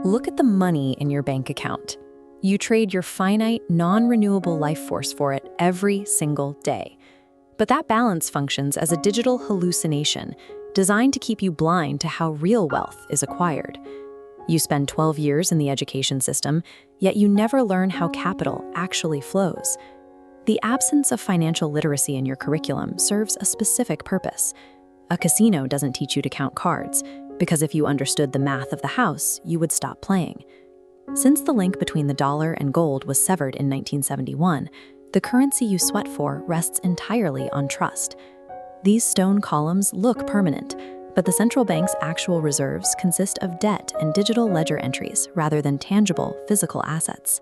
Look at the money in your bank account. You trade your finite, non-renewable life force for it every single day. But that balance functions as a digital hallucination designed to keep you blind to how real wealth is acquired. You spend 12 years in the education system, yet you never learn how capital actually flows. The absence of financial literacy in your curriculum serves a specific purpose. A casino doesn't teach you to count cards, because if you understood the math of the house, you would stop playing. Since the link between the dollar and gold was severed in 1971, the currency you sweat for rests entirely on trust. These stone columns look permanent, but the central bank's actual reserves consist of debt and digital ledger entries rather than tangible, physical assets.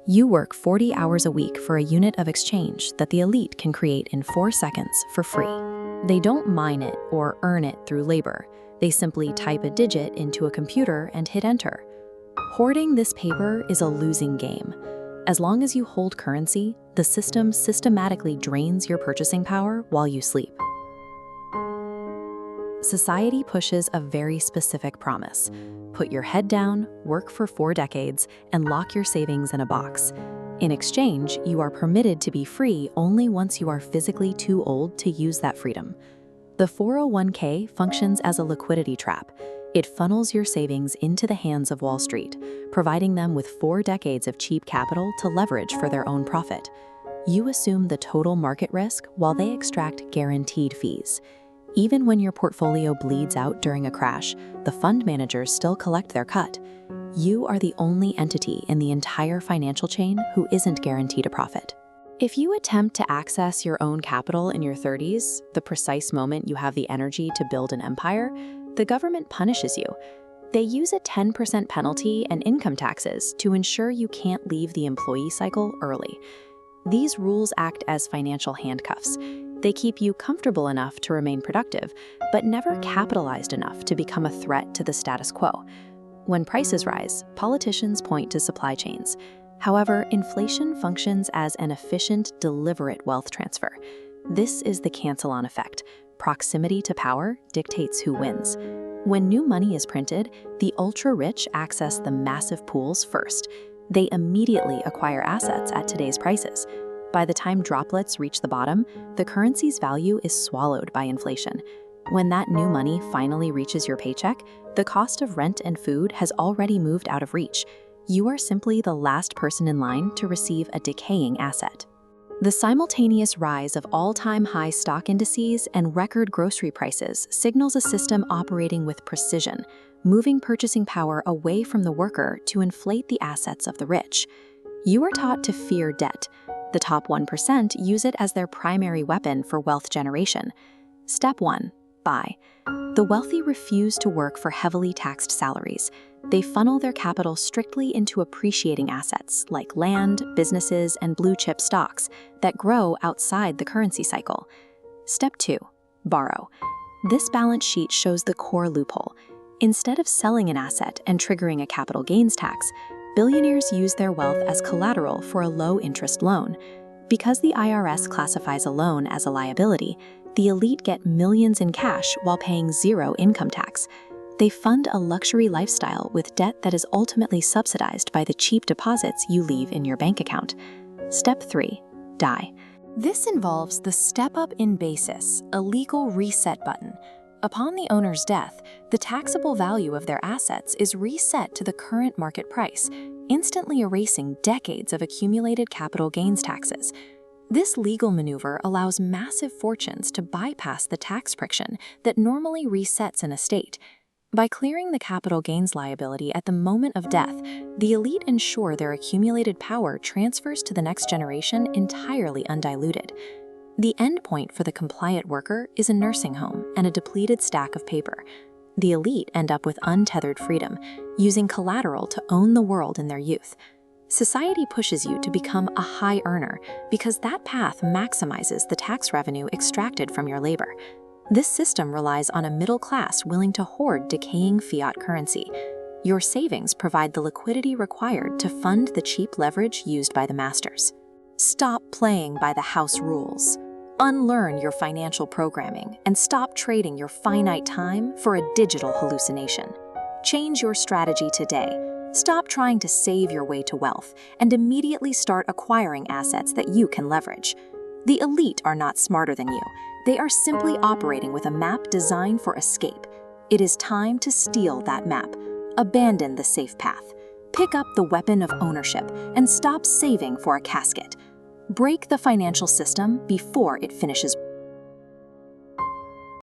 You work 40 hours a week for a unit of exchange that the elite can create in 4 seconds for free. They don't mine it or earn it through labor. They simply type a digit into a computer and hit enter. Hoarding this paper is a losing game. As long as you hold currency, the system systematically drains your purchasing power while you sleep. Society pushes a very specific promise. Put your head down, work for 4 decades, and lock your savings in a box. In exchange, you are permitted to be free only once you are physically too old to use that freedom. The 401k functions as a liquidity trap. It funnels your savings into the hands of Wall Street, providing them with 4 decades of cheap capital to leverage for their own profit. You assume the total market risk while they extract guaranteed fees. Even when your portfolio bleeds out during a crash, the fund managers still collect their cut. You are the only entity in the entire financial chain who isn't guaranteed a profit. If you attempt to access your own capital in your 30s, the precise moment you have the energy to build an empire, the government punishes you. They use a 10% penalty and income taxes to ensure you can't leave the employee cycle early. These rules act as financial handcuffs. They keep you comfortable enough to remain productive, but never capitalized enough to become a threat to the status quo. When prices rise, politicians point to supply chains. However, inflation functions as an efficient, deliberate wealth transfer. This is the cancel-on effect. Proximity to power dictates who wins. When new money is printed, the ultra-rich access the massive pools first. They immediately acquire assets at today's prices. By the time droplets reach the bottom, the currency's value is swallowed by inflation. When that new money finally reaches your paycheck, the cost of rent and food has already moved out of reach. You are simply the last person in line to receive a decaying asset. The simultaneous rise of all-time high stock indices and record grocery prices signals a system operating with precision, moving purchasing power away from the worker to inflate the assets of the rich. You are taught to fear debt. The top 1% use it as their primary weapon for wealth generation. Step 1. Buy. The wealthy refuse to work for heavily taxed salaries. They funnel their capital strictly into appreciating assets like land, businesses, and blue-chip stocks that grow outside the currency cycle. Step 2. Borrow. This balance sheet shows the core loophole. Instead of selling an asset and triggering a capital gains tax, billionaires use their wealth as collateral for a low-interest loan. Because the IRS classifies a loan as a liability, the elite get millions in cash while paying 0 income tax. They fund a luxury lifestyle with debt that is ultimately subsidized by the cheap deposits you leave in your bank account. Step 3. Die. This involves the step-up in basis, a legal reset button. Upon the owner's death, the taxable value of their assets is reset to the current market price, instantly erasing decades of accumulated capital gains taxes. This legal maneuver allows massive fortunes to bypass the tax friction that normally resets an estate. By clearing the capital gains liability at the moment of death, the elite ensure their accumulated power transfers to the next generation entirely undiluted. The endpoint for the compliant worker is a nursing home and a depleted stack of paper. The elite end up with untethered freedom, using collateral to own the world in their youth. Society pushes you to become a high earner because that path maximizes the tax revenue extracted from your labor. This system relies on a middle class willing to hoard decaying fiat currency. Your savings provide the liquidity required to fund the cheap leverage used by the masters. Stop playing by the house rules. Unlearn your financial programming and stop trading your finite time for a digital hallucination. Change your strategy today. Stop trying to save your way to wealth and immediately start acquiring assets that you can leverage. The elite are not smarter than you. They are simply operating with a map designed for escape. It is time to steal that map. Abandon the safe path. Pick up the weapon of ownership and stop saving for a casket. Break the financial system before it finishes